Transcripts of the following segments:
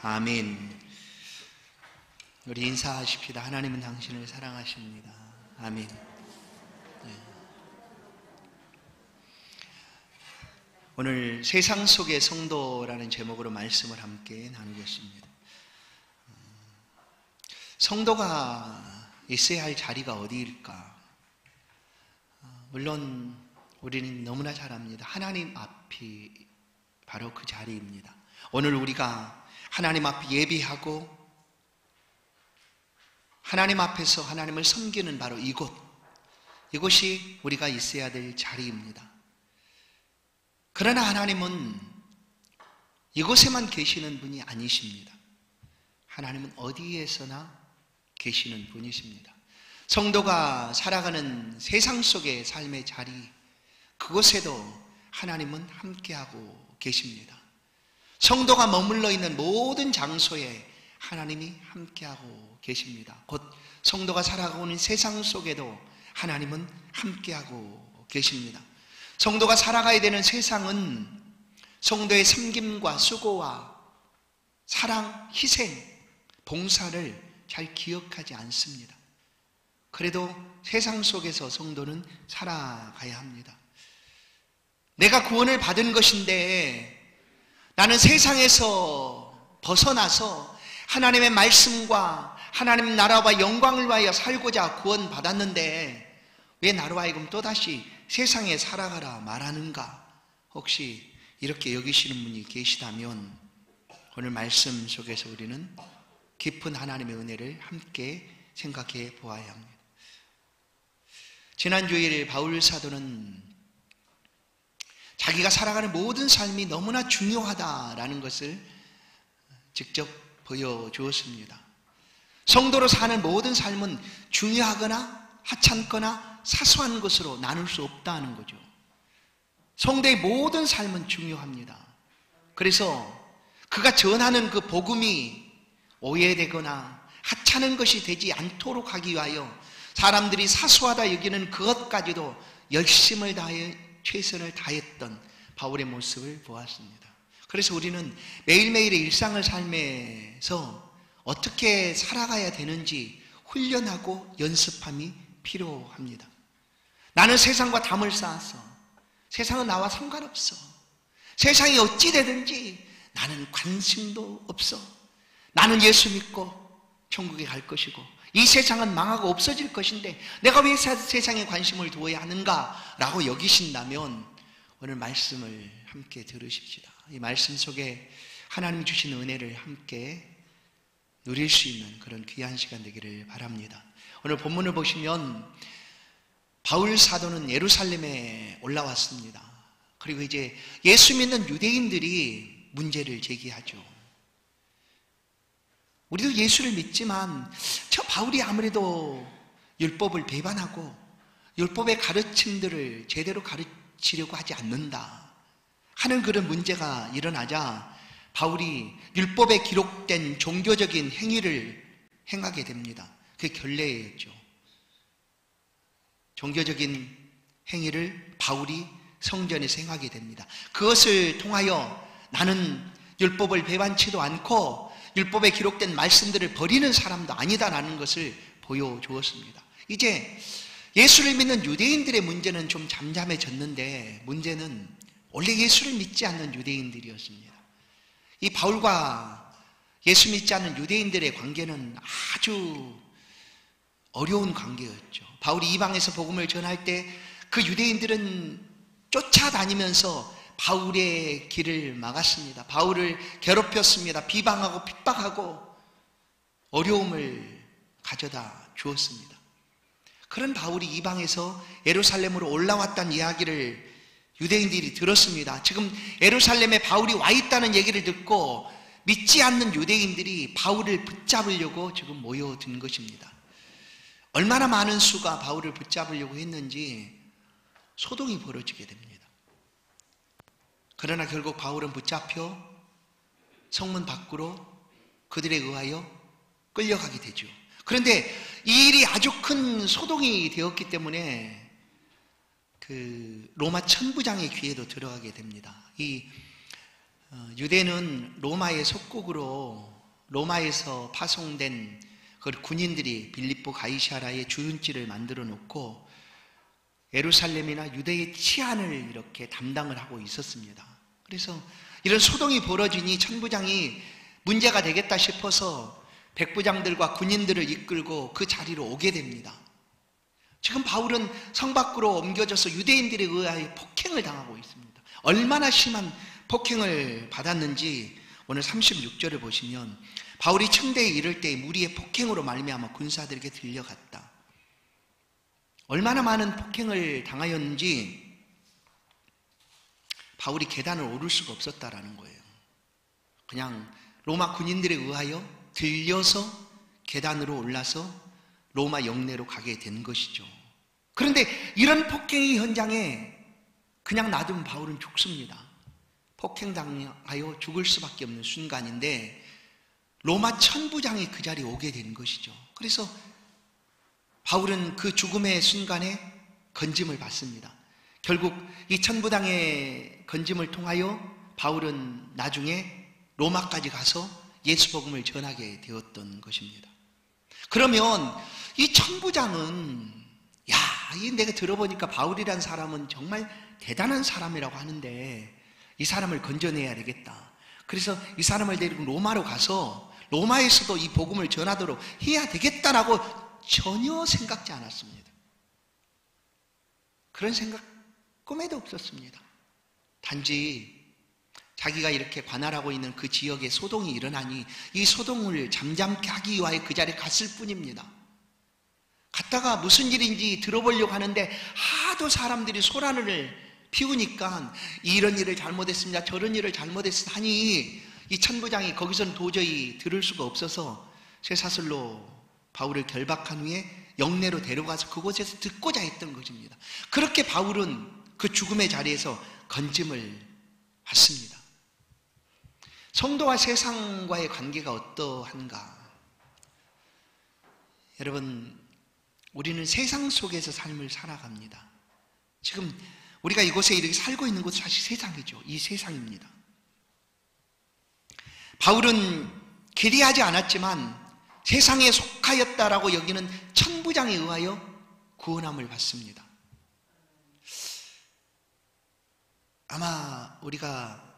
아멘. 우리 인사하십시다. 하나님은 당신을 사랑하십니다. 아멘. 오늘 세상 속의 성도라는 제목으로 말씀을 함께 나누겠습니다. 성도가 있어야 할 자리가 어디일까? 물론 우리는 너무나 잘 압니다. 하나님 앞이 바로 그 자리입니다. 오늘 우리가 하나님 앞에 예비하고 하나님 앞에서 하나님을 섬기는 바로 이곳이 우리가 있어야 될 자리입니다. 그러나 하나님은 이곳에만 계시는 분이 아니십니다. 하나님은 어디에서나 계시는 분이십니다. 성도가 살아가는 세상 속의 삶의 자리, 그곳에도 하나님은 함께하고 계십니다. 성도가 머물러 있는 모든 장소에 하나님이 함께하고 계십니다. 곧 성도가 살아가고 있는 세상 속에도 하나님은 함께하고 계십니다. 성도가 살아가야 되는 세상은 성도의 섬김과 수고와 사랑, 희생, 봉사를 잘 기억하지 않습니다. 그래도 세상 속에서 성도는 살아가야 합니다. 내가 구원을 받은 것인데 나는 세상에서 벗어나서 하나님의 말씀과 하나님 나라와 영광을 위하여 살고자 구원받았는데 왜 나로 하여금 또다시 세상에 살아가라 말하는가? 혹시 이렇게 여기시는 분이 계시다면 오늘 말씀 속에서 우리는 깊은 하나님의 은혜를 함께 생각해 보아야 합니다. 지난 주일 바울 사도는 자기가 살아가는 모든 삶이 너무나 중요하다라는 것을 직접 보여주었습니다. 성도로 사는 모든 삶은 중요하거나 하찮거나 사소한 것으로 나눌 수 없다는 거죠. 성도의 모든 삶은 중요합니다. 그래서 그가 전하는 그 복음이 오해되거나 하찮은 것이 되지 않도록 하기 위하여 사람들이 사소하다 여기는 그것까지도 열심을 다해 최선을 다했던 바울의 모습을 보았습니다. 그래서 우리는 매일매일의 일상을 살면서 어떻게 살아가야 되는지 훈련하고 연습함이 필요합니다. 나는 세상과 담을 쌓았어. 세상은 나와 상관없어. 세상이 어찌 되든지 나는 관심도 없어. 나는 예수 믿고 천국에 갈 것이고 이 세상은 망하고 없어질 것인데 내가 왜 세상에 관심을 두어야 하는가? 라고 여기신다면 오늘 말씀을 함께 들으십시다. 이 말씀 속에 하나님이 주신 은혜를 함께 누릴 수 있는 그런 귀한 시간 되기를 바랍니다. 오늘 본문을 보시면 바울 사도는 예루살렘에 올라왔습니다. 그리고 이제 예수 믿는 유대인들이 문제를 제기하죠. 우리도 예수를 믿지만 저 바울이 아무래도 율법을 배반하고 율법의 가르침들을 제대로 가르치려고 하지 않는다 하는 그런 문제가 일어나자 바울이 율법에 기록된 종교적인 행위를 행하게 됩니다. 그게 결례였죠. 종교적인 행위를 바울이 성전에서 행하게 됩니다. 그것을 통하여 나는 율법을 배반치도 않고 율법에 기록된 말씀들을 버리는 사람도 아니다라는 것을 보여주었습니다. 이제 예수를 믿는 유대인들의 문제는 좀 잠잠해졌는데 문제는 원래 예수를 믿지 않는 유대인들이었습니다. 이 바울과 예수 믿지 않는 유대인들의 관계는 아주 어려운 관계였죠. 바울이 이방에서 복음을 전할 때 그 유대인들은 쫓아다니면서 바울의 길을 막았습니다. 바울을 괴롭혔습니다. 비방하고 핍박하고 어려움을 가져다 주었습니다. 그런 바울이 이방에서 예루살렘으로 올라왔다는 이야기를 유대인들이 들었습니다. 지금 예루살렘에 바울이 와 있다는 얘기를 듣고 믿지 않는 유대인들이 바울을 붙잡으려고 지금 모여든 것입니다. 얼마나 많은 수가 바울을 붙잡으려고 했는지 소동이 벌어지게 됩니다. 그러나 결국 바울은 붙잡혀 성문 밖으로 그들에 의하여 끌려가게 되죠. 그런데 이 일이 아주 큰 소동이 되었기 때문에 그 로마 천부장의 귀에도 들어가게 됩니다. 이 유대는 로마의 속국으로 로마에서 파송된 그 군인들이 빌립보 가이사라의 주둔지를 만들어 놓고 예루살렘이나 유대의 치안을 이렇게 담당을 하고 있었습니다. 그래서 이런 소동이 벌어지니 천부장이 문제가 되겠다 싶어서 백부장들과 군인들을 이끌고 그 자리로 오게 됩니다. 지금 바울은 성 밖으로 옮겨져서 유대인들에 의하여 폭행을 당하고 있습니다. 얼마나 심한 폭행을 받았는지 오늘 36절을 보시면 바울이 청대에 이를 때 무리의 폭행으로 말미암아 군사들에게 들려갔다. 얼마나 많은 폭행을 당하였는지 바울이 계단을 오를 수가 없었다라는 거예요. 그냥 로마 군인들에 의하여 들려서 계단으로 올라서 로마 영내로 가게 된 것이죠. 그런데 이런 폭행의 현장에 그냥 놔두면 바울은 죽습니다. 폭행당하여 죽을 수밖에 없는 순간인데 로마 천부장이 그 자리에 오게 된 것이죠. 그래서 바울은 그 죽음의 순간에 건짐을 받습니다. 결국 이 천부장의 건짐을 통하여 바울은 나중에 로마까지 가서 예수 복음을 전하게 되었던 것입니다. 그러면 이 천부장은 내가 들어보니까 바울이란 사람은 정말 대단한 사람이라고 하는데 이 사람을 건져내야 되겠다. 그래서 이 사람을 데리고 로마로 가서 로마에서도 이 복음을 전하도록 해야 되겠다라고 전혀 생각지 않았습니다. 그런 생각 꿈에도 없었습니다. 단지 자기가 이렇게 관할하고 있는 그 지역에 소동이 일어나니 이 소동을 잠잠케 하기 위하여 그 자리에 갔을 뿐입니다. 갔다가 무슨 일인지 들어보려고 하는데 하도 사람들이 소란을 피우니까 이런 일을 잘못했습니다, 저런 일을 잘못했습니다 하니 이 천부장이 거기서는 도저히 들을 수가 없어서 쇠사슬로 바울을 결박한 후에 영내로 데려가서 그곳에서 듣고자 했던 것입니다. 그렇게 바울은 그 죽음의 자리에서 건짐을 받습니다. 성도와 세상과의 관계가 어떠한가? 여러분, 우리는 세상 속에서 삶을 살아갑니다. 지금 우리가 이곳에 이렇게 살고 있는 곳은 사실 세상이죠. 이 세상입니다. 바울은 기대하지 않았지만 세상에 속하였다라고 여기는 천부장에 의하여 구원함을 받습니다. 아마 우리가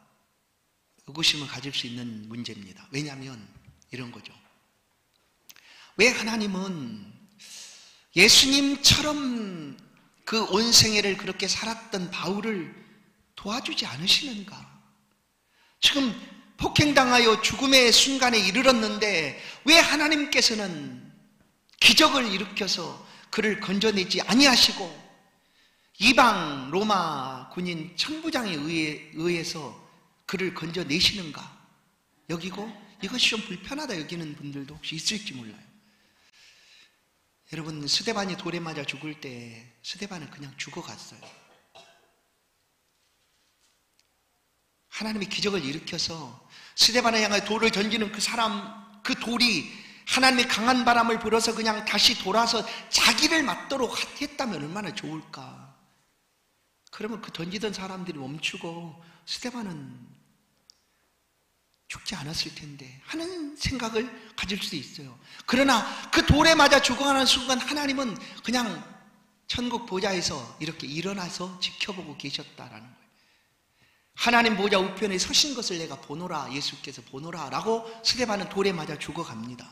의구심을 가질 수 있는 문제입니다. 왜냐하면 이런 거죠. 왜 하나님은 예수님처럼 그 온 생애를 그렇게 살았던 바울을 도와주지 않으시는가? 지금 폭행당하여 죽음의 순간에 이르렀는데 왜 하나님께서는 기적을 일으켜서 그를 건져내지 아니하시고 이방 로마 군인 천부장에 의해서 그를 건져내시는가 여기고 이것이 좀 불편하다 여기는 분들도 혹시 있을지 몰라요. 여러분, 스데반이 돌에 맞아 죽을 때 스데반은 그냥 죽어갔어요. 하나님이 기적을 일으켜서 스데반을 향해 돌을 던지는 그 사람, 그 돌이 하나님의 강한 바람을 불어서 그냥 다시 돌아서 자기를 맞도록 했다면 얼마나 좋을까. 그러면 그 던지던 사람들이 멈추고 스데반은 죽지 않았을 텐데 하는 생각을 가질 수 있어요. 그러나 그 돌에 맞아 죽어가는 순간 하나님은 그냥 천국 보좌에서 이렇게 일어나서 지켜보고 계셨다라는 거예요. 하나님 보좌 우편에 서신 것을 내가 보노라, 예수께서 보노라 라고 스데반은 돌에 맞아 죽어갑니다.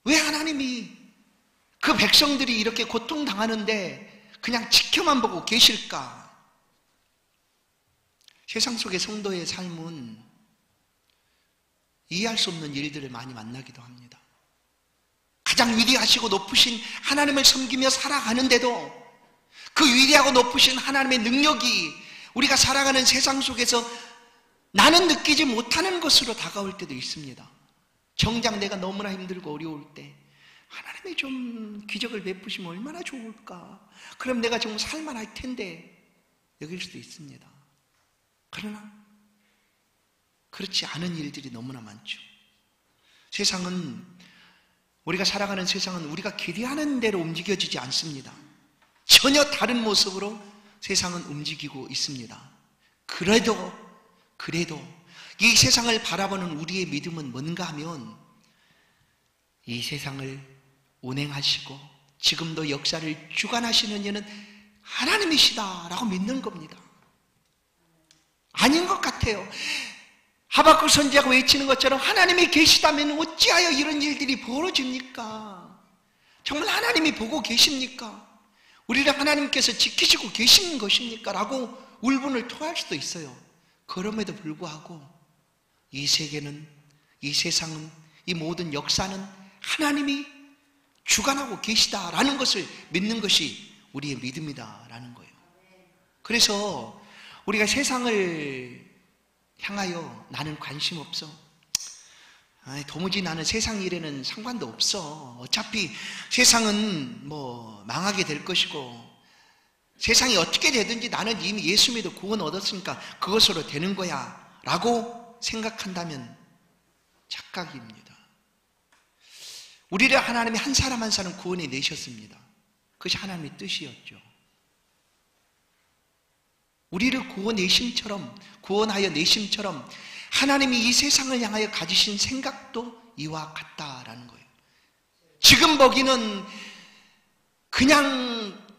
왜 하나님이 그 백성들이 이렇게 고통당하는데 그냥 지켜만 보고 계실까? 세상 속의 성도의 삶은 이해할 수 없는 일들을 많이 만나기도 합니다. 가장 위대하시고 높으신 하나님을 섬기며 살아가는데도 그 위대하고 높으신 하나님의 능력이 우리가 살아가는 세상 속에서 나는 느끼지 못하는 것으로 다가올 때도 있습니다. 정작 내가 너무나 힘들고 어려울 때 하나님이 좀 기적을 베푸시면 얼마나 좋을까? 그럼 내가 정말 살만할 텐데 여길 수도 있습니다. 그러나 그렇지 않은 일들이 너무나 많죠. 세상은, 우리가 살아가는 세상은 우리가 기대하는 대로 움직여지지 않습니다. 전혀 다른 모습으로 세상은 움직이고 있습니다. 그래도 이 세상을 바라보는 우리의 믿음은 뭔가 하면 이 세상을 운행하시고 지금도 역사를 주관하시는 이는 하나님이시다라고 믿는 겁니다. 아닌 것 같아요. 하박국 선지자가 외치는 것처럼 하나님이 계시다면 어찌하여 이런 일들이 벌어집니까? 정말 하나님이 보고 계십니까? 우리를 하나님께서 지키시고 계시는 것입니까? 라고 울분을 토할 수도 있어요. 그럼에도 불구하고 이 세계는, 이 세상은, 이 모든 역사는 하나님이 주관하고 계시다라는 것을 믿는 것이 우리의 믿음이다라는 거예요. 그래서 우리가 세상을 향하여 나는 관심 없어, 도무지 나는 세상 일에는 상관도 없어, 어차피 세상은 뭐 망하게 될 것이고 세상이 어떻게 되든지 나는 이미 예수 믿어 구원 얻었으니까 그것으로 되는 거야 라고 생각한다면 착각입니다. 우리를 하나님이 한 사람 한 사람 구원해 내셨습니다. 그것이 하나님의 뜻이었죠. 우리를 구원하여 내심처럼 하나님이 이 세상을 향하여 가지신 생각도 이와 같다라는 거예요. 지금 보기는 그냥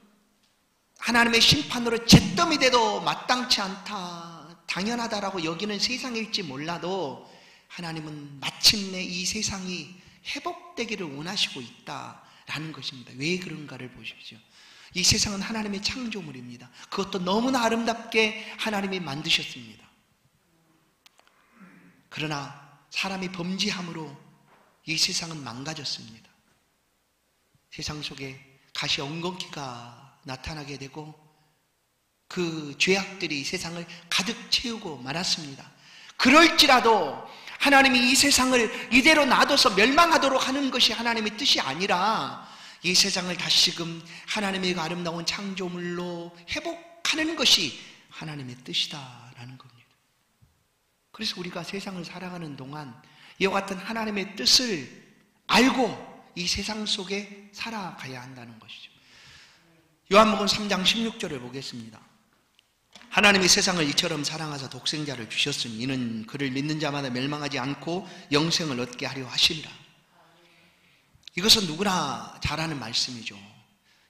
하나님의 심판으로 잿더미 돼도 마땅치 않다, 당연하다라고 여기는 세상일지 몰라도 하나님은 마침내 이 세상이 회복되기를 원하시고 있다라는 것입니다. 왜 그런가를 보십시오. 이 세상은 하나님의 창조물입니다. 그것도 너무나 아름답게 하나님이 만드셨습니다. 그러나 사람이 범죄함으로 이 세상은 망가졌습니다. 세상 속에 가시 엉겅퀴가 나타나게 되고 그 죄악들이 세상을 가득 채우고 말았습니다. 그럴지라도 하나님이 이 세상을 이대로 놔둬서 멸망하도록 하는 것이 하나님의 뜻이 아니라 이 세상을 다시금 하나님의 아름다운 창조물로 회복하는 것이 하나님의 뜻이다라는 겁니다. 그래서 우리가 세상을 살아가는 동안 이와 같은 하나님의 뜻을 알고 이 세상 속에 살아가야 한다는 것이죠. 요한복음 3장 16절을 보겠습니다. 하나님이 세상을 이처럼 사랑하사 독생자를 주셨으니 이는 그를 믿는 자마다 멸망하지 않고 영생을 얻게 하려 하시니라. 이것은 누구나 잘 아는 말씀이죠.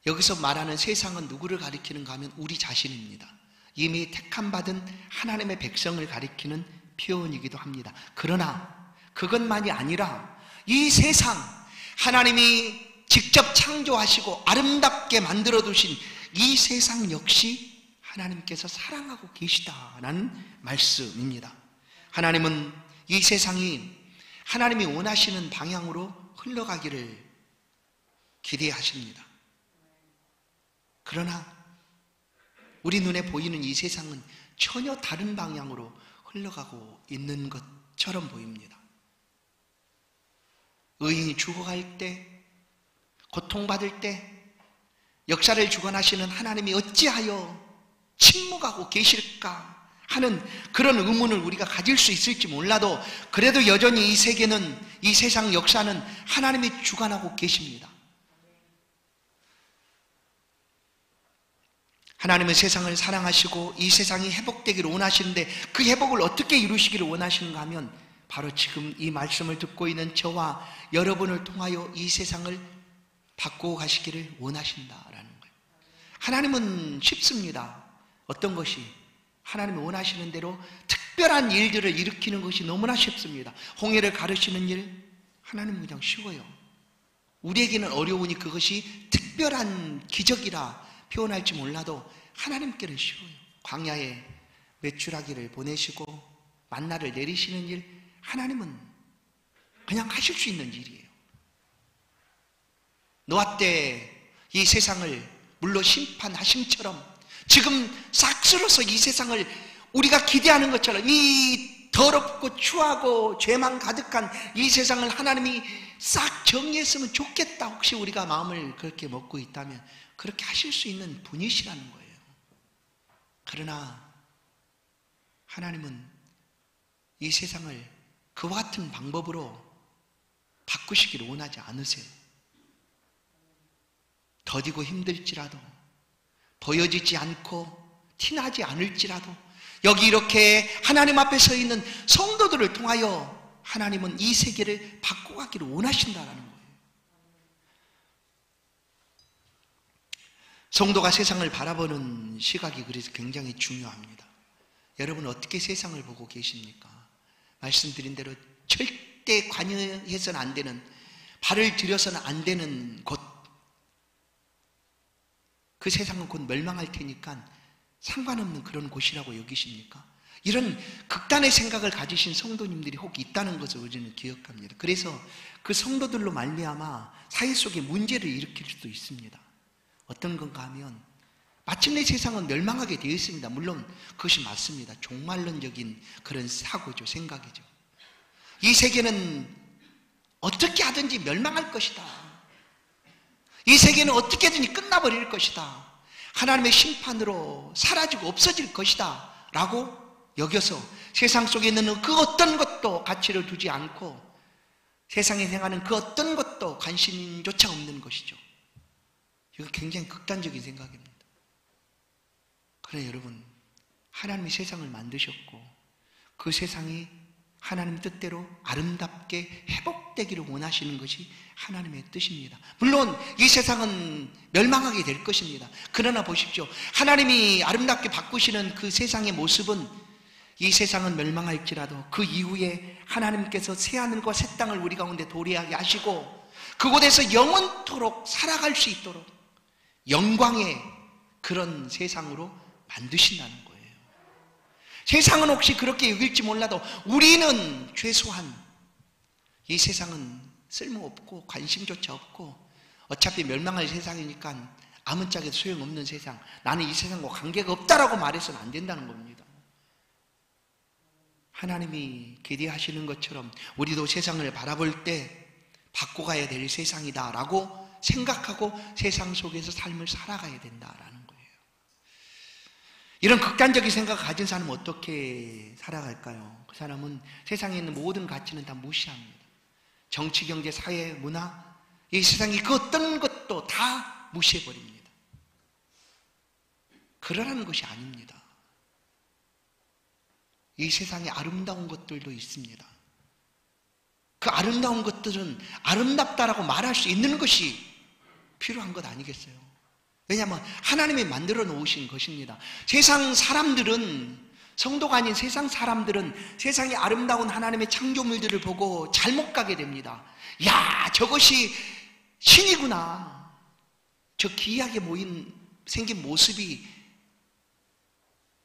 여기서 말하는 세상은 누구를 가리키는가 하면 우리 자신입니다. 이미 택함 받은 하나님의 백성을 가리키는 표현이기도 합니다. 그러나 그것만이 아니라 이 세상, 하나님이 직접 창조하시고 아름답게 만들어 두신 이 세상 역시 하나님께서 사랑하고 계시다라는 말씀입니다. 하나님은 이 세상이 하나님이 원하시는 방향으로 흘러가기를 기대하십니다. 그러나 우리 눈에 보이는 이 세상은 전혀 다른 방향으로 흘러가고 있는 것처럼 보입니다. 의인이 죽어갈 때, 고통받을 때 역사를 주관하시는 하나님이 어찌하여 침묵하고 계실까 하는 그런 의문을 우리가 가질 수 있을지 몰라도 그래도 여전히 이 세계는, 이 세상 역사는 하나님이 주관하고 계십니다. 하나님은 세상을 사랑하시고 이 세상이 회복되기를 원하시는데 그 회복을 어떻게 이루시기를 원하시는가 하면 바로 지금 이 말씀을 듣고 있는 저와 여러분을 통하여 이 세상을 바꾸어 가시기를 원하신다라는 거예요. 하나님은 쉽습니다. 어떤 것이 하나님이 원하시는 대로 특별한 일들을 일으키는 것이 너무나 쉽습니다. 홍해를 가르시는 일, 하나님은 그냥 쉬워요. 우리에게는 어려우니 그것이 특별한 기적이라 표현할지 몰라도 하나님께는 쉬워요. 광야에 메추라기를 보내시고 만나를 내리시는 일, 하나님은 그냥 하실 수 있는 일이에요. 노아 때 이 세상을 물로 심판하심처럼 지금 싹 쓸어서 이 세상을 우리가 기대하는 것처럼 이 더럽고 추하고 죄만 가득한 이 세상을 하나님이 싹 정리했으면 좋겠다. 혹시 우리가 마음을 그렇게 먹고 있다면 그렇게 하실 수 있는 분이시라는 거예요. 그러나 하나님은 이 세상을 그와 같은 방법으로 바꾸시기를 원하지 않으세요. 더디고 힘들지라도, 보여지지 않고 티나지 않을지라도 여기 이렇게 하나님 앞에 서 있는 성도들을 통하여 하나님은 이 세계를 바꿔가기를 원하신다라는 거예요. 성도가 세상을 바라보는 시각이 그래서 굉장히 중요합니다. 여러분 어떻게 세상을 보고 계십니까? 말씀드린 대로 절대 관여해서는 안 되는, 발을 들여서는 안 되는 곳, 그 세상은 곧 멸망할 테니까 상관없는 그런 곳이라고 여기십니까? 이런 극단의 생각을 가지신 성도님들이 혹 있다는 것을 우리는 기억합니다. 그래서 그 성도들로 말미암아 사회 속에 문제를 일으킬 수도 있습니다. 어떤 건가 하면 마침내 세상은 멸망하게 되어 있습니다. 물론 그것이 맞습니다. 종말론적인 그런 사고죠, 생각이죠. 이 세계는 어떻게 하든지 멸망할 것이다. 이 세계는 어떻게든지 끝나버릴 것이다. 하나님의 심판으로 사라지고 없어질 것이다 라고 여겨서 세상 속에 있는 그 어떤 것도 가치를 두지 않고 세상에 행하는 그 어떤 것도 관심조차 없는 것이죠. 이거 굉장히 극단적인 생각입니다. 그래 여러분, 하나님이 세상을 만드셨고 그 세상이 하나님 뜻대로 아름답게 회복되기를 원하시는 것이 하나님의 뜻입니다. 물론 이 세상은 멸망하게 될 것입니다. 그러나 보십시오, 하나님이 아름답게 바꾸시는 그 세상의 모습은 이 세상은 멸망할지라도 그 이후에 하나님께서 새하늘과 새 땅을 우리 가운데 도래하게 하시고 그곳에서 영원토록 살아갈 수 있도록 영광의 그런 세상으로 만드신다는 거예요. 세상은 혹시 그렇게 여길지 몰라도 우리는 최소한 이 세상은 쓸모없고 관심조차 없고 어차피 멸망할 세상이니까 아무짝에도 소용없는 세상, 나는 이 세상과 관계가 없다라고 말해서는 안 된다는 겁니다. 하나님이 기대하시는 것처럼 우리도 세상을 바라볼 때 바꿔가야 될 세상이다 라고 생각하고 세상 속에서 삶을 살아가야 된다라는 거예요. 이런 극단적인 생각을 가진 사람은 어떻게 살아갈까요? 그 사람은 세상에 있는 모든 가치는 다 무시합니다. 정치, 경제, 사회, 문화, 이 세상이 그 어떤 것도 다 무시해버립니다. 그러라는 것이 아닙니다. 이 세상에 아름다운 것들도 있습니다. 그 아름다운 것들은 아름답다라고 말할 수 있는 것이 필요한 것 아니겠어요? 왜냐하면 하나님이 만들어 놓으신 것입니다. 세상 사람들은, 성도가 아닌 세상 사람들은 세상의 아름다운 하나님의 창조물들을 보고 잘못 가게 됩니다. 야, 저것이 신이구나. 저 기이하게 생긴 모습이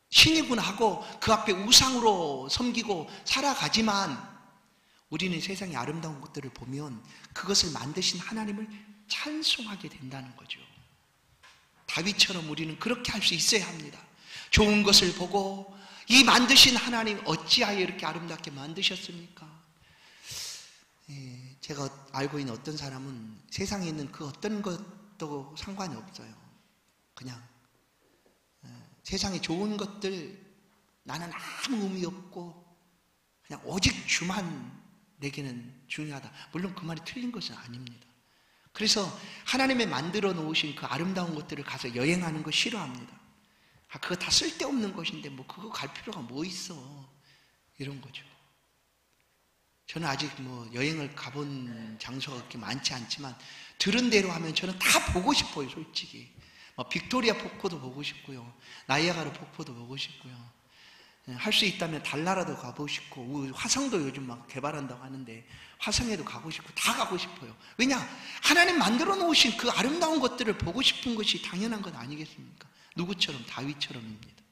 신이구나 하고 그 앞에 우상으로 섬기고 살아가지만 우리는 세상의 아름다운 것들을 보면 그것을 만드신 하나님을 찬송하게 된다는 거죠. 다윗처럼 우리는 그렇게 할 수 있어야 합니다. 좋은 것을 보고 이 만드신 하나님 어찌하여 이렇게 아름답게 만드셨습니까? 제가 알고 있는 어떤 사람은 세상에 있는 그 어떤 것도 상관이 없어요. 그냥 세상에 좋은 것들 나는 아무 의미 없고 그냥 오직 주만 내게는 중요하다. 물론 그 말이 틀린 것은 아닙니다. 그래서 하나님의 만들어 놓으신 그 아름다운 것들을 가서 여행하는 거 싫어합니다. 그거 다 쓸데없는 것인데 뭐 그거 갈 필요가 뭐 있어, 이런 거죠. 저는 아직 뭐 여행을 가본 장소가 그렇게 많지 않지만 들은 대로 하면 저는 다 보고 싶어요, 솔직히. 빅토리아 폭포도 보고 싶고요, 나이아가라 폭포도 보고 싶고요, 할 수 있다면 달나라도 가보고 싶고, 화성도 요즘 막 개발한다고 하는데 화성에도 가고 싶고 다 가고 싶어요. 왜냐? 하나님 만들어 놓으신 그 아름다운 것들을 보고 싶은 것이 당연한 것 아니겠습니까? 누구처럼? 다윗처럼입니다.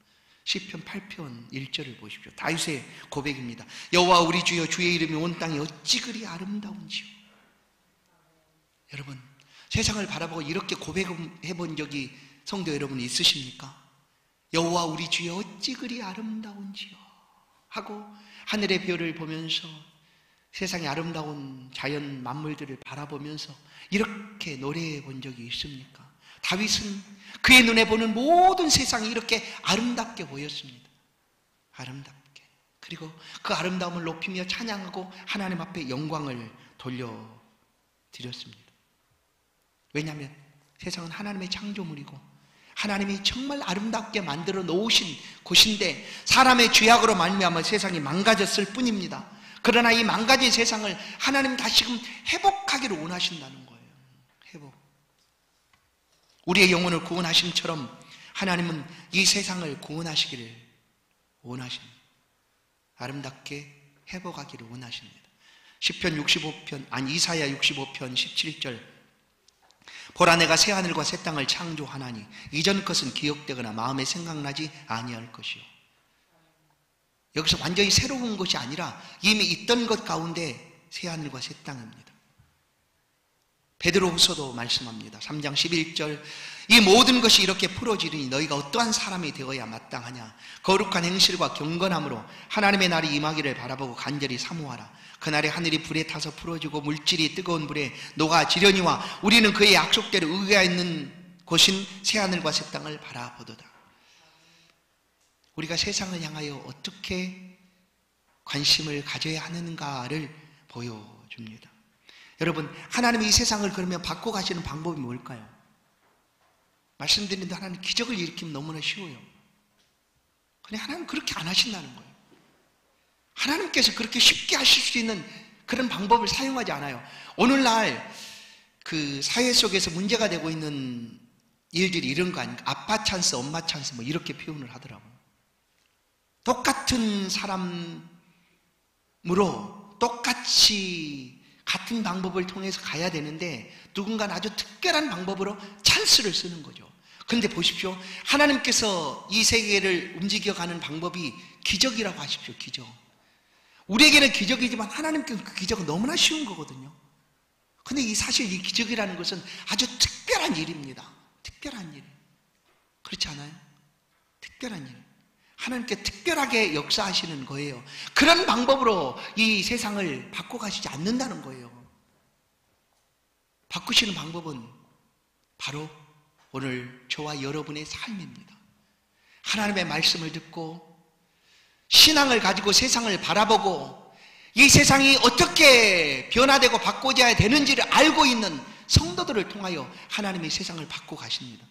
시편 8편 1절을 보십시오. 다윗의 고백입니다. 여호와 우리 주여, 주의 이름이 온 땅에 어찌 그리 아름다운지요. 여러분, 세상을 바라보고 이렇게 고백해 본 적이 성도 여러분 있으십니까? 여호와 우리 주여 어찌 그리 아름다운지요 하고 하늘의 별을 보면서 세상의 아름다운 자연 만물들을 바라보면서 이렇게 노래해 본 적이 있습니까? 다윗은 그의 눈에 보는 모든 세상이 이렇게 아름답게 보였습니다. 아름답게. 그리고 그 아름다움을 높이며 찬양하고 하나님 앞에 영광을 돌려드렸습니다. 왜냐하면 세상은 하나님의 창조물이고 하나님이 정말 아름답게 만들어 놓으신 곳인데 사람의 죄악으로 말미암아 세상이 망가졌을 뿐입니다. 그러나 이 망가진 세상을 하나님 다시금 회복하기를 원하신다는 거예요. 회복. 우리의 영혼을 구원하심처럼 하나님은 이 세상을 구원하시기를 원하십니다. 아름답게 회복하기를 원하십니다. 시편 65편, 이사야 65편 17절. 보라, 내가 새 하늘과 새 땅을 창조하나니 이전 것은 기억되거나 마음에 생각나지 아니할 것이요. 여기서 완전히 새로운 것이 아니라 이미 있던 것 가운데 새 하늘과 새 땅입니다. 베드로후서도 말씀합니다. 3장 11절. 이 모든 것이 이렇게 풀어지리니 너희가 어떠한 사람이 되어야 마땅하냐. 거룩한 행실과 경건함으로 하나님의 날이 임하기를 바라보고 간절히 사모하라. 그날에 하늘이 불에 타서 풀어지고 물질이 뜨거운 불에 녹아지려니와 우리는 그의 약속대로 의가 있는 곳인 새하늘과 새 땅을 바라보도다. 우리가 세상을 향하여 어떻게 관심을 가져야 하는가를 보여줍니다. 여러분, 하나님이 이 세상을 그러면 바꿔가시는 방법이 뭘까요? 말씀드리는데 하나님 기적을 일으키면 너무나 쉬워요. 근데 하나님은 그렇게 안 하신다는 거예요. 하나님께서 그렇게 쉽게 하실 수 있는 그런 방법을 사용하지 않아요. 오늘날 그 사회 속에서 문제가 되고 있는 일들이 이런 거 아닙니까? 아빠 찬스, 엄마 찬스 뭐 이렇게 표현을 하더라고요. 똑같은 사람으로 똑같이 같은 방법을 통해서 가야 되는데 누군가는 아주 특별한 방법으로 찬스를 쓰는 거죠. 그런데 보십시오. 하나님께서 이 세계를 움직여가는 방법이 기적이라고 하십시오. 기적. 우리에게는 기적이지만 하나님께는 그 기적은 너무나 쉬운 거거든요. 근데 사실 이 기적이라는 것은 아주 특별한 일입니다. 특별한 일. 그렇지 않아요? 특별한 일. 하나님께 특별하게 역사하시는 거예요. 그런 방법으로 이 세상을 바꿔가시지 않는다는 거예요. 바꾸시는 방법은 바로 오늘 저와 여러분의 삶입니다. 하나님의 말씀을 듣고 신앙을 가지고 세상을 바라보고 이 세상이 어떻게 변화되고 바꿔져야 되는지를 알고 있는 성도들을 통하여 하나님이 세상을 바꿔가십니다.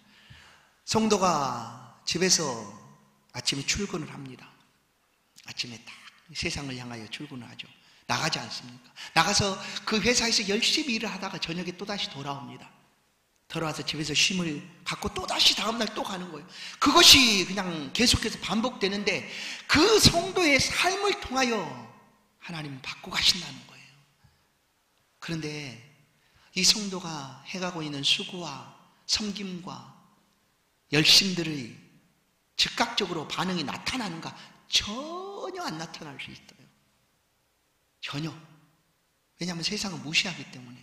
성도가 집에서 아침에 출근을 합니다. 아침에 딱 세상을 향하여 출근을 하죠. 나가지 않습니까? 나가서 그 회사에서 열심히 일을 하다가 저녁에 또다시 돌아옵니다. 돌아와서 집에서 쉼을 갖고 또다시 다음날 또 가는 거예요. 그것이 그냥 계속해서 반복되는데 그 성도의 삶을 통하여 하나님은 바꿔가신다는 거예요. 그런데 이 성도가 해가고 있는 수고와 섬김과 열심들의 즉각적으로 반응이 나타나는가? 전혀 안 나타날 수 있어요. 전혀. 왜냐하면 세상은 무시하기 때문에.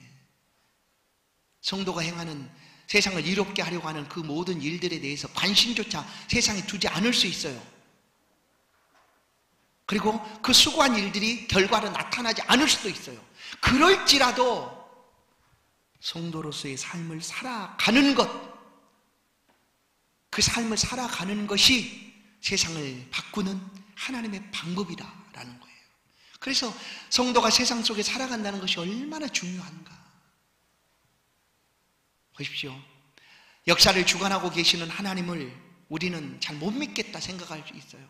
성도가 행하는 세상을 이롭게 하려고 하는 그 모든 일들에 대해서 관심조차 세상에 두지 않을 수 있어요. 그리고 그 수고한 일들이 결과로 나타나지 않을 수도 있어요. 그럴지라도 성도로서의 삶을 살아가는 것, 그 삶을 살아가는 것이 세상을 바꾸는 하나님의 방법이다라는 거예요. 그래서 성도가 세상 속에 살아간다는 것이 얼마나 중요한가. 보십시오. 역사를 주관하고 계시는 하나님을 우리는 잘 못 믿겠다 생각할 수 있어요.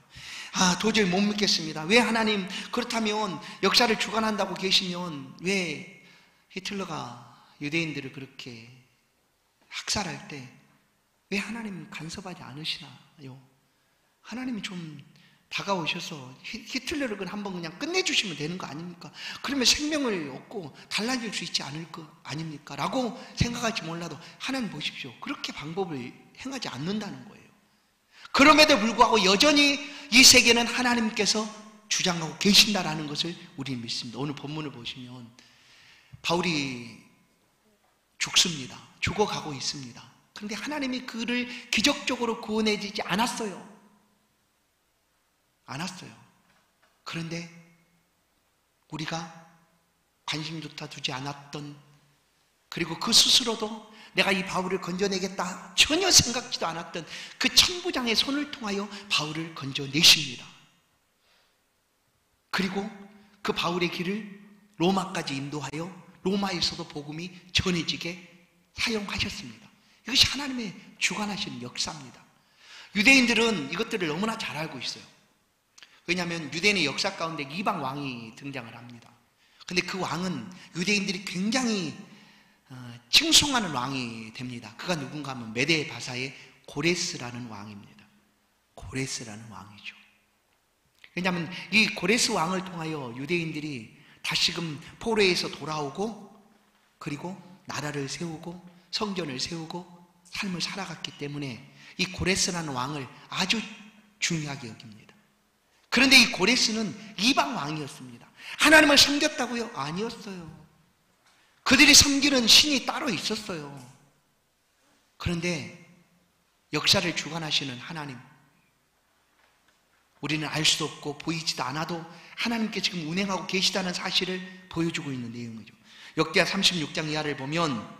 도저히 못 믿겠습니다. 왜 하나님, 그렇다면 역사를 주관한다고 계시면 왜 히틀러가 유대인들을 그렇게 학살할 때 왜 하나님 간섭하지 않으시나요? 하나님이 좀 다가오셔서 히틀러를 한번 그냥 끝내주시면 되는 거 아닙니까? 그러면 생명을 얻고 달라질 수 있지 않을 거 아닙니까? 라고 생각할지 몰라도 하나님 보십시오. 그렇게 방법을 행하지 않는다는 거예요. 그럼에도 불구하고 여전히 이 세계는 하나님께서 주장하고 계신다라는 것을 우리는 믿습니다. 오늘 본문을 보시면 바울이 죽습니다. 죽어가고 있습니다. 그런데 하나님이 그를 기적적으로 구원해주지 않았어요. 그런데 우리가 관심조차 두지 않았던, 그리고 그 스스로도 내가 이 바울을 건져내겠다 전혀 생각지도 않았던 그 천부장의 손을 통하여 바울을 건져내십니다. 그리고 그 바울의 길을 로마까지 인도하여 로마에서도 복음이 전해지게 사용하셨습니다. 이것이 하나님의 주관하시는 역사입니다. 유대인들은 이것들을 너무나 잘 알고 있어요. 왜냐하면 유대인의 역사 가운데 이방 왕이 등장을 합니다. 근데 그 왕은 유대인들이 굉장히 칭송하는 왕이 됩니다. 그가 누군가 하면 메데 바사의 고레스라는 왕입니다. 고레스라는 왕이죠. 왜냐하면 이 고레스 왕을 통하여 유대인들이 다시금 포로에서 돌아오고 그리고 나라를 세우고 성전을 세우고 삶을 살아갔기 때문에 이 고레스라는 왕을 아주 중요하게 여깁니다. 그런데 이 고레스는 이방 왕이었습니다. 하나님을 섬겼다고요? 아니었어요. 그들이 섬기는 신이 따로 있었어요. 그런데 역사를 주관하시는 하나님, 우리는 알 수도 없고 보이지도 않아도 하나님께 지금 운행하고 계시다는 사실을 보여주고 있는 내용이죠. 역대하 36장 이하를 보면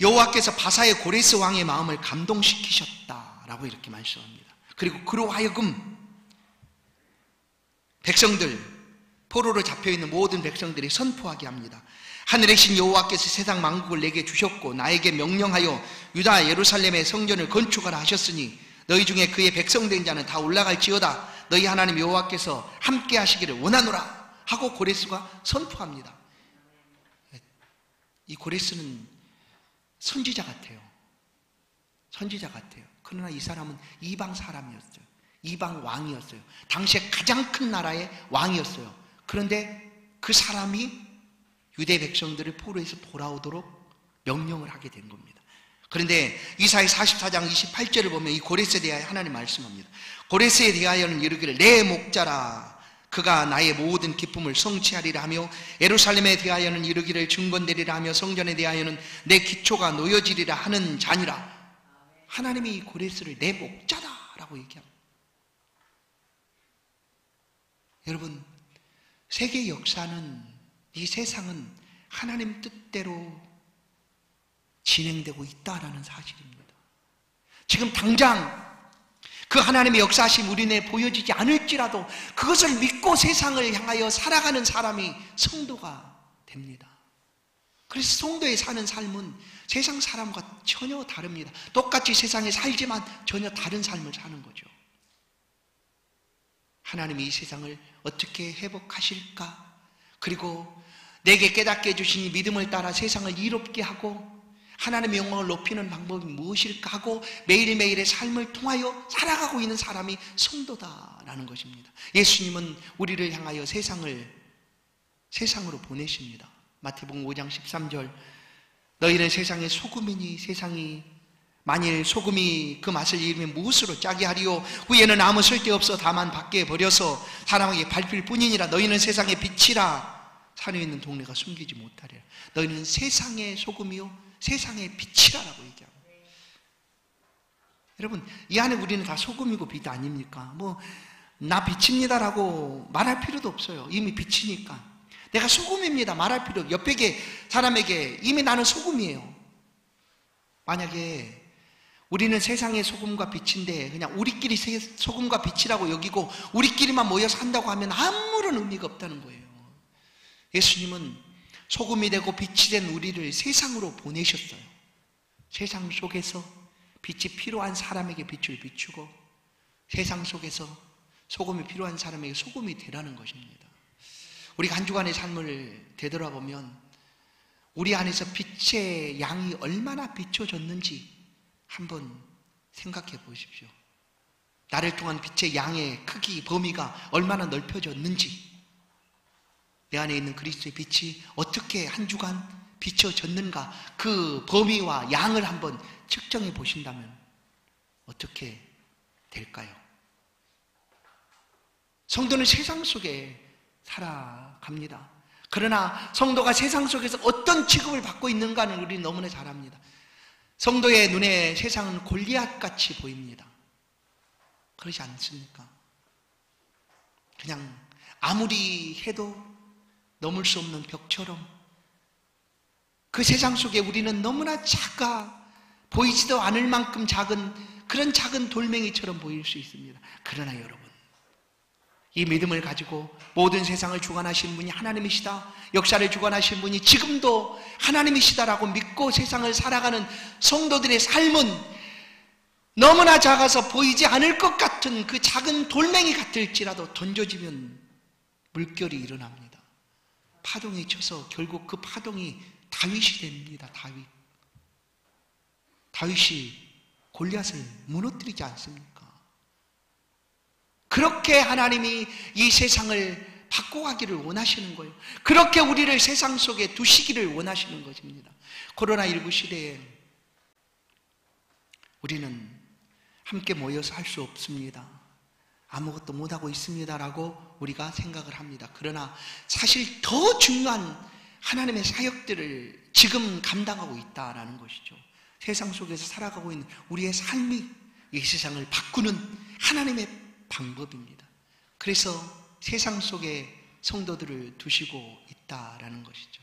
여호와께서 바사의 고레스 왕의 마음을 감동시키셨다라고 이렇게 말씀합니다. 그리고 그로 하여금 백성들, 포로로 잡혀있는 모든 백성들이 선포하게 합니다. 하늘의 신 여호와께서 세상 만국을 내게 주셨고 나에게 명령하여 유다 예루살렘의 성전을 건축하라 하셨으니 너희 중에 그의 백성된 자는 다 올라갈지어다. 너희 하나님 여호와께서 함께 하시기를 원하노라 하고 고레스가 선포합니다. 이 고레스는 선지자 같아요. 선지자 같아요. 그러나 이 사람은 이방 사람이었어요. 이방 왕이었어요. 당시에 가장 큰 나라의 왕이었어요. 그런데 그 사람이 유대 백성들을 포로에서 돌아오도록 명령을 하게 된 겁니다. 그런데 이사야 44장 28절을 보면 이 고레스에 대하여 하나님 말씀합니다. 고레스에 대하여는 이르기를 내 목자라 그가 나의 모든 기쁨을 성취하리라 하며 예루살렘에 대하여는 이르기를 증건되리라 하며 성전에 대하여는 내 기초가 놓여지리라 하는 자니라. 하나님이 이 고레스를 내 목자다라고 얘기합니다. 여러분, 세계 역사는, 이 세상은 하나님 뜻대로 진행되고 있다라는 사실입니다. 지금 당장 그 하나님의 역사하심 우리네 보여지지 않을지라도 그것을 믿고 세상을 향하여 살아가는 사람이 성도가 됩니다. 그래서 성도의 사는 삶은 세상 사람과 전혀 다릅니다. 똑같이 세상에 살지만 전혀 다른 삶을 사는 거죠. 하나님이 이 세상을 어떻게 회복하실까? 그리고 내게 깨닫게 해주신 이 믿음을 따라 세상을 이롭게 하고 하나님의 영광을 높이는 방법이 무엇일까 하고 매일매일의 삶을 통하여 살아가고 있는 사람이 성도다라는 것입니다. 예수님은 우리를 향하여 세상으로 보내십니다. 마태복음 5장 13절 너희는 세상의 소금이니 세상이 만일 소금이 그 맛을 잃으면 무엇으로 짜게 하리요? 후에는 아무 쓸데없어 다만 밖에 버려서 사람에게 밟힐 뿐이니라. 너희는 세상의 빛이라 산에 있는 동네가 숨기지 못하리라. 너희는 세상의 소금이요 세상의 빛이라라고 얘기합니다. 여러분, 이 안에 우리는 다 소금이고 빛 아닙니까? 나 빛입니다라고 말할 필요도 없어요. 이미 빛이니까. 내가 소금입니다 말할 필요 없어요. 옆에 사람에게 이미 나는 소금이에요. 만약에 우리는 세상의 소금과 빛인데 그냥 우리끼리 소금과 빛이라고 여기고 우리끼리만 모여서 한다고 하면 아무런 의미가 없다는 거예요. 예수님은 소금이 되고 빛이 된 우리를 세상으로 보내셨어요. 세상 속에서 빛이 필요한 사람에게 빛을 비추고 세상 속에서 소금이 필요한 사람에게 소금이 되라는 것입니다. 우리가 한 주간의 삶을 되돌아보면 우리 안에서 빛의 양이 얼마나 비춰졌는지 한번 생각해 보십시오. 나를 통한 빛의 양의 크기, 범위가 얼마나 넓혀졌는지, 내 안에 있는 그리스도의 빛이 어떻게 한 주간 비춰졌는가, 그 범위와 양을 한번 측정해 보신다면 어떻게 될까요? 성도는 세상 속에 살아갑니다. 그러나 성도가 세상 속에서 어떤 취급을 받고 있는가는 우리는 너무나 잘 압니다. 성도의 눈에 세상은 골리앗같이 보입니다. 그렇지 않습니까? 그냥 아무리 해도 넘을 수 없는 벽처럼 그 세상 속에 우리는 너무나 작아 보이지도 않을 만큼 작은 그런 작은 돌멩이처럼 보일 수 있습니다. 그러나 여러분, 이 믿음을 가지고 모든 세상을 주관하신 분이 하나님이시다, 역사를 주관하신 분이 지금도 하나님이시다라고 믿고 세상을 살아가는 성도들의 삶은 너무나 작아서 보이지 않을 것 같은 그 작은 돌멩이 같을지라도 던져지면 물결이 일어납니다. 파동이 쳐서 결국 그 파동이 다윗이 됩니다. 다윗이 골리앗을 무너뜨리지 않습니까? 그렇게 하나님이 이 세상을 바꿔가기를 원하시는 거예요. 그렇게 우리를 세상 속에 두시기를 원하시는 것입니다. 코로나19 시대에 우리는 함께 모여서 할 수 없습니다. 아무것도 못하고 있습니다라고 우리가 생각을 합니다. 그러나 사실 더 중요한 하나님의 사역들을 지금 감당하고 있다라는 것이죠. 세상 속에서 살아가고 있는 우리의 삶이 이 세상을 바꾸는 하나님의 방법입니다. 그래서 세상 속에 성도들을 두시고 있다라는 것이죠.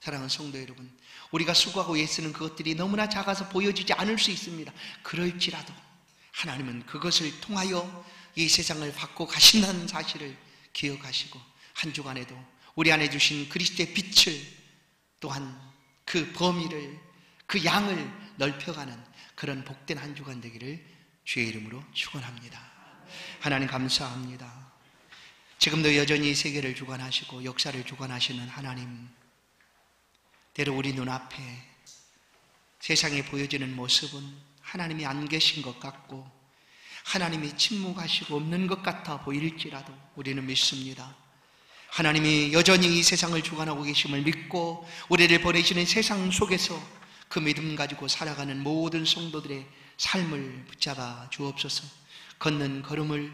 사랑하는 성도 여러분, 우리가 수고하고 애쓰는 그것들이 너무나 작아서 보여지지 않을 수 있습니다. 그럴지라도 하나님은 그것을 통하여 이 세상을 바꿔 가신다는 사실을 기억하시고 한 주간에도 우리 안에 주신 그리스도의 빛을 또한 그 범위를, 그 양을 넓혀가는 그런 복된 한 주간 되기를 주의 이름으로 축원합니다. 하나님 감사합니다. 지금도 여전히 세계를 주관하시고 역사를 주관하시는 하나님, 때로 우리 눈앞에 세상에 보여지는 모습은 하나님이 안 계신 것 같고 하나님이 침묵하시고 없는 것 같아 보일지라도 우리는 믿습니다. 하나님이 여전히 이 세상을 주관하고 계심을 믿고 우리를 보내시는 세상 속에서 그 믿음 가지고 살아가는 모든 성도들의 삶을 붙잡아 주옵소서. 걷는 걸음을,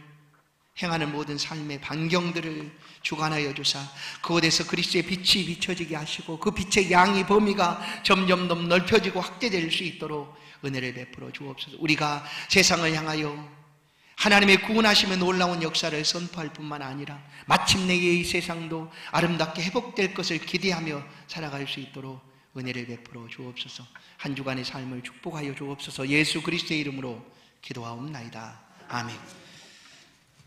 행하는 모든 삶의 반경들을 주관하여 주사 그곳에서 그리스도의 빛이 비춰지게 하시고 그 빛의 양이, 범위가 점점 더 넓혀지고 확대될 수 있도록 은혜를 베풀어 주옵소서. 우리가 세상을 향하여 하나님의 구원하시며 놀라운 역사를 선포할 뿐만 아니라 마침내 이 세상도 아름답게 회복될 것을 기대하며 살아갈 수 있도록 은혜를 베풀어 주옵소서. 한 주간의 삶을 축복하여 주옵소서. 예수 그리스도의 이름으로 기도하옵나이다. 아멘.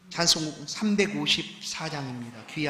찬송곡 354장입니다. 귀한